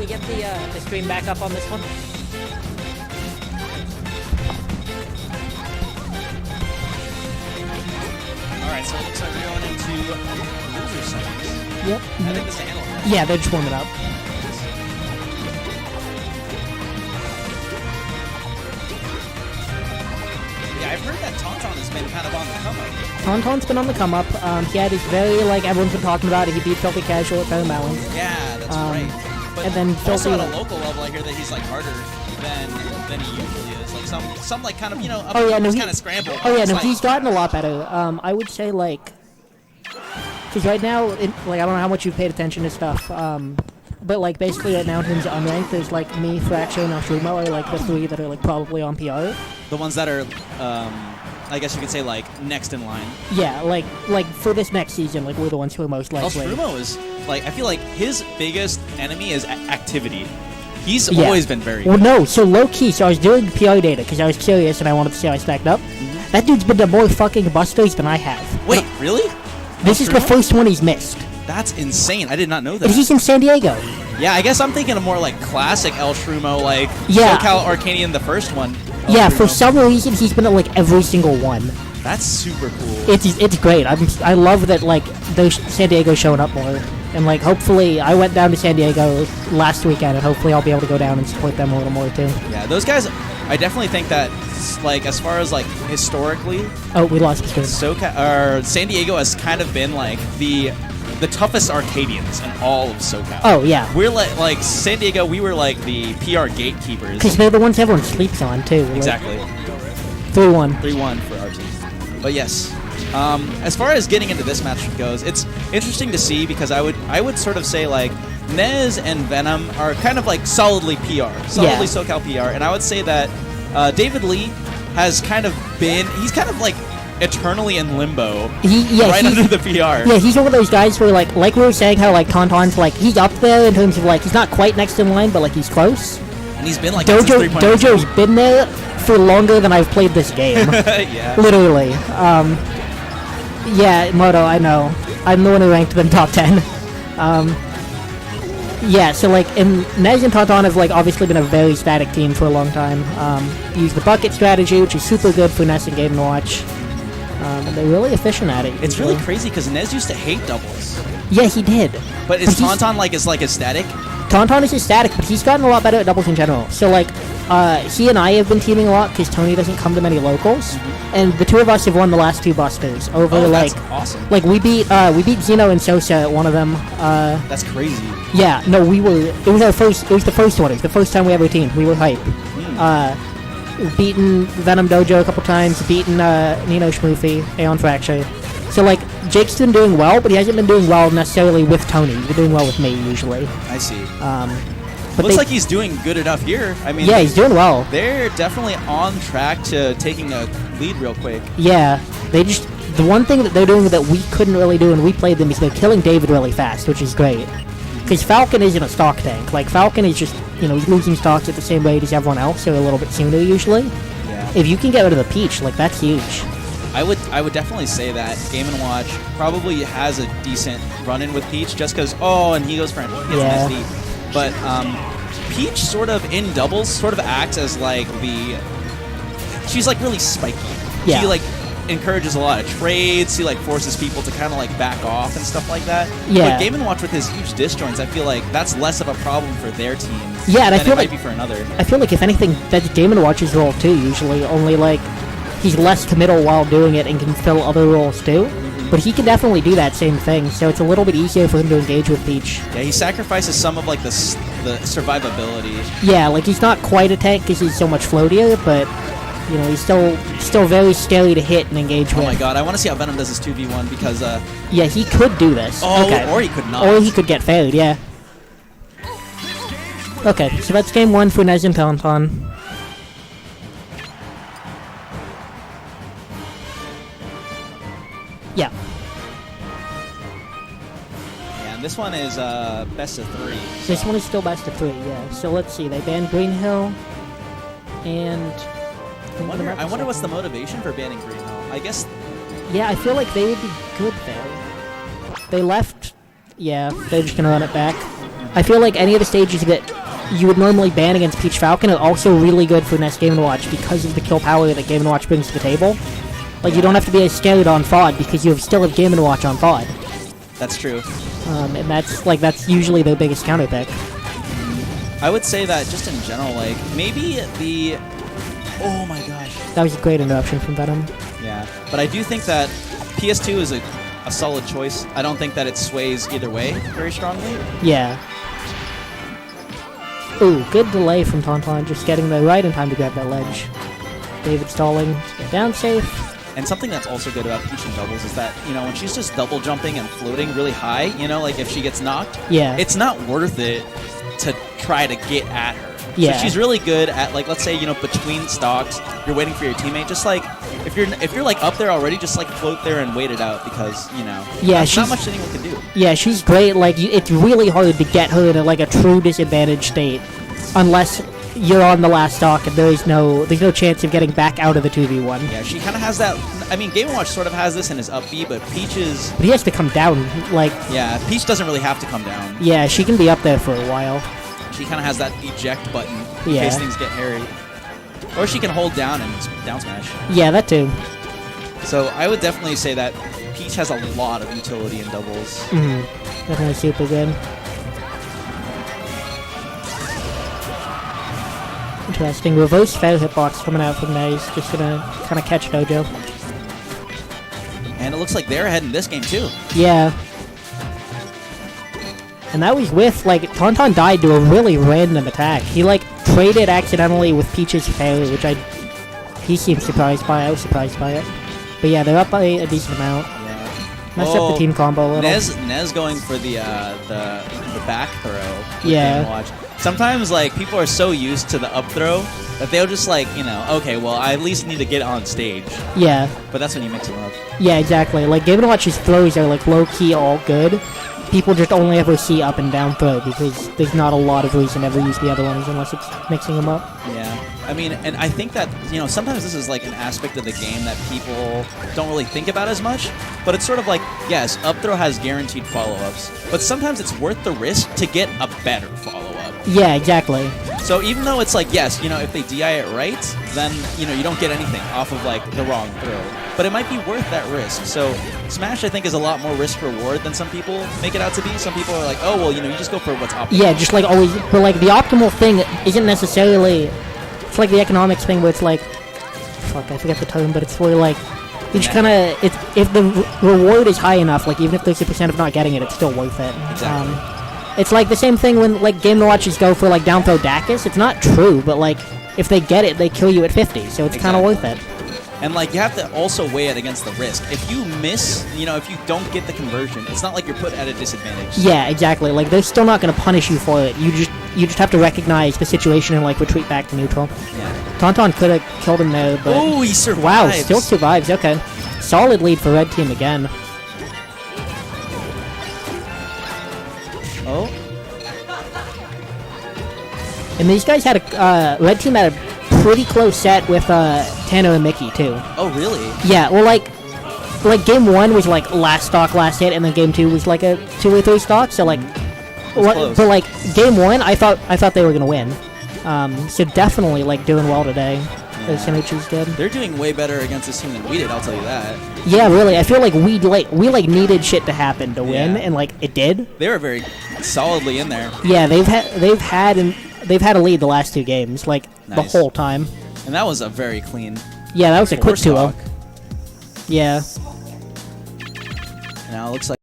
we get the stream back up on this one? Alright, so it looks like we're going into loser seconds. Yep. I think this is analog. Yeah, they're just warming up. Yeah, I've heard that TonTon has been kind of on the come up. TonTon's been on the come up. He had his very, like, everyone's been talking about it. He beat Filthy Casual at Paramount. Yeah, that's right. But and then also Filthy, at a local level, I hear that he's like harder than he usually is. Like some like kind of, you know, up kind of scramble. Oh yeah, It's no, like, he's gotten a lot better. I would say like, because right now, like I don't know how much you've paid attention to stuff. But like basically right now in terms of unranked, there's like me, Fracture, and Alshrumo are like the three that are like probably on PR. the ones that are, I guess you could say like next in line. Yeah, like for this next season, like we're the ones who are most likely. Alshrumo is like, I feel like his biggest enemy is activity. He's always been very good. Well, no, so low-key, so I was doing PR data because I was curious and I wanted to see how I stacked up. Mm-hmm. That dude's been to more fucking busters than I have. Wait, really? This is the first one he's missed. That's insane. I did not know that. And he's in San Diego. Yeah, I guess I'm thinking of more like classic Alshrumo, like Yeah. SoCal Arcadian, the first one. Yeah, for Alshrumo. some reason he's been at like every single one. That's super cool. It's great. I love that like those San Diego's showing up more. And like hopefully I went down to San Diego last weekend and hopefully I'll be able to go down and support them a little more too. Yeah, those guys, I definitely think that like as far as like historically, Oh, we lost the stream. San Diego has kind of been like the toughest Arcadians in all of SoCal. Oh yeah. We're like San Diego, we were like the PR gatekeepers. Because they're the ones everyone sleeps on too. Like, Exactly. 3-1. 3-1 for our team. But yes, as far as getting into this match goes, it's interesting to see because I would sort of say like Ness and Venom are kind of like solidly SoCal PR, and I would say that David Lee has kind of he's kind of like eternally in limbo, under the PR. Yeah, he's one of those guys where like we were saying how like TonTon's like he's up there in terms of like he's not quite next in line, but like he's close. And he's been like Dojo's been there for longer than I've played this game. Yeah. Literally. Yeah, Moto, I know. I'm the one who ranked them top 10. Yeah, so like, and Nez and TonTon have like obviously been a very static team for a long time. Use the bucket strategy, which is super good for Ness and Game & Watch. And they're really efficient at it. It's really crazy because Nez used to hate doubles. Yeah, he did. But is TonTon like is static? TonTon is static, but he's gotten a lot better at doubles in general. So like, he and I have been teaming a lot because Tony doesn't come to many locals, and the two of us have won the last two busters over that's awesome. Like we beat Zeno and Sosa at one of them. That's crazy. Yeah, no, it was the first one. It was the first time we ever teamed. We were hype. Beaten Venom Dojo a couple times, beaten Nino Schmoofy, Aeon Fracture. So like, Jake's been doing well, but he hasn't been doing well necessarily with Tony. He's been doing well with me usually. I see. But looks like he's doing good enough here. I mean, yeah, he's doing well. They're definitely on track to taking a lead real quick. Yeah, the one thing that they're doing that we couldn't really do when we played them is they're killing David really fast, which is great. Because Falcon isn't a stock tank. Like, Falcon is just, he's losing stocks at the same rate as everyone else, so a little bit sooner usually. Yeah. If you can get rid of the Peach, like, that's huge. I would definitely say that Game & Watch probably has a decent run-in with Peach, just because, and he goes for an SD. But Peach sort of, in doubles, sort of acts as, like, she's, like, really spiky. Yeah. She, like, encourages a lot of trades. He, like, forces people to kind of, like, back off and stuff like that. Yeah. But Game & Watch with his huge disjoints, I feel like that's less of a problem for their team than it might be for another. I feel like, if anything, that's Game & Watch's role, too, usually. Only, like, he's less committal while doing it and can fill other roles, too. But he can definitely do that same thing, so it's a little bit easier for him to engage with Peach. Yeah, he sacrifices some of, like, the survivability. Yeah, like, he's not quite a tank because he's so much floatier, but, he's still very scary to hit and engage with. Oh my god, I want to see how Venom does his 2v1 because, yeah, he could do this. Or he could not. Or he could get failed, yeah. Okay, so that's game 1 for Nez and TonTon. Yeah. Yeah, and this one is best of 3. So. This one is still best of 3, yeah. So let's see, they banned Green Hill, and... I wonder what's the motivation for banning Green Hill. I guess... Yeah, I feel like they would be good there. They left... Yeah, they're just gonna run it back. I feel like any of the stages that you would normally ban against Peach Falcon are also really good for Ness Game & Watch because of the kill power that Game & Watch brings to the table. Like, you don't have to be as scared on FOD because you still have Game & Watch on FOD. That's true. And that's usually their biggest counter pick. I would say that just in general, like, maybe the... Oh my gosh. That was a great interruption from Venom. Yeah, but I do think that PS2 is a solid choice. I don't think that it sways either way very strongly. Yeah. Ooh, good delay from TonTon, just getting there right in time to grab that ledge. David stalling, get down safe. And something that's also good about Peach in doubles is that, you know, when she's just double jumping and floating really high, you know, like if she gets knocked, yeah, it's not worth it to try to get at her. Yeah. So she's really good at, like, let's say, you know, between stocks, you're waiting for your teammate, just like, if you're like up there already, just like float there and wait it out because, you know, yeah, not much anyone can do. Yeah, she's great. Like, it's really hard to get her in like a true disadvantaged state unless you're on the last stock and there's no chance of getting back out of the 2v1. Yeah, she kind of has that. I mean, Game & Watch sort of has this in his up B, but Peach is... But he has to come down, like... Yeah, Peach doesn't really have to come down. Yeah, she can be up there for a while. She kind of has that eject button in Yeah. case things get hairy. Or she can hold down and down smash. Yeah, that too. So I would definitely say that Peach has a lot of utility in doubles. Mm-hmm. Definitely super good. Interesting. Reverse fair hitbox coming out from Ness. Just gonna kind of catch Dojo. And it looks like they're ahead in this game too. Yeah. And that was with, like, TonTon died to a really random attack. He, like, traded accidentally with Peach's fair, which he seemed surprised by. I was surprised by it. But yeah, they're up by a decent amount. Yeah. Messed up the team combo a little. Nez going for the back throw. With Yeah. Game & Watch. Sometimes, like, people are so used to the up throw that they'll just, like, you know, okay, well, I at least need to get on stage. Yeah. But that's when you mix them up. Yeah, exactly. Like, Game & Watch's throws are, like, low-key all good. People just only ever see up and down throw because there's not a lot of reason to ever use the other ones unless it's mixing them up. Yeah. I mean, and I think that, you know, sometimes this is like an aspect of the game that people don't really think about as much, but it's sort of like, yes, up throw has guaranteed follow-ups, but sometimes it's worth the risk to get a better follow-up. Yeah, exactly. So even though it's like, yes, you know, if they DI it right, then, you know, you don't get anything off of, like, the wrong throw. But it might be worth that risk. So Smash, I think, is a lot more risk-reward than some people make it out to be. Some people are like, oh, well, you know, you just go for what's optimal. Yeah, just, like, always... But, like, the optimal thing isn't necessarily... It's like the economics thing where it's like... Fuck, I forget the term, but it's where, like... You just kind of... If the reward is high enough, like, even if there's a % of not getting it, it's still worth it. Exactly. It's like the same thing when, like, Game & Watchers go for, like, down throw Dacus. It's not true, but, like, if they get it, they kill you at 50, so it's kind of worth it. And, like, you have to also weigh it against the risk. If you miss, you know, if you don't get the conversion, it's not like you're put at a disadvantage. Yeah, exactly. Like, they're still not going to punish you for it. You just have to recognize the situation and, like, retreat back to neutral. Yeah. TonTon could have killed him there, but... Oh, he survives! Wow, still survives. Okay. Solid lead for Red Team again. Oh. And these guys had a... Red Team had a pretty close set with Tanner and Mickey, too. Oh, really? Yeah, well, like game 1 was, like, last stock, last hit, and then game 2 was, like, a 2 or 3 stock, so, like... Close. But, like, game 1, I thought they were gonna win. So definitely, like, doing well today. Yeah. Synergy's good. They're doing way better against this team than we did, I'll tell you that. Yeah, really. I feel like we needed shit to happen to win, Yeah. and, like, it did. They were very solidly in there. Yeah, they've had a lead the last 2 games, like, Nice. the whole time. And that was a very clean... Yeah, that was a quick 2-0. stock. Yeah. Now it looks like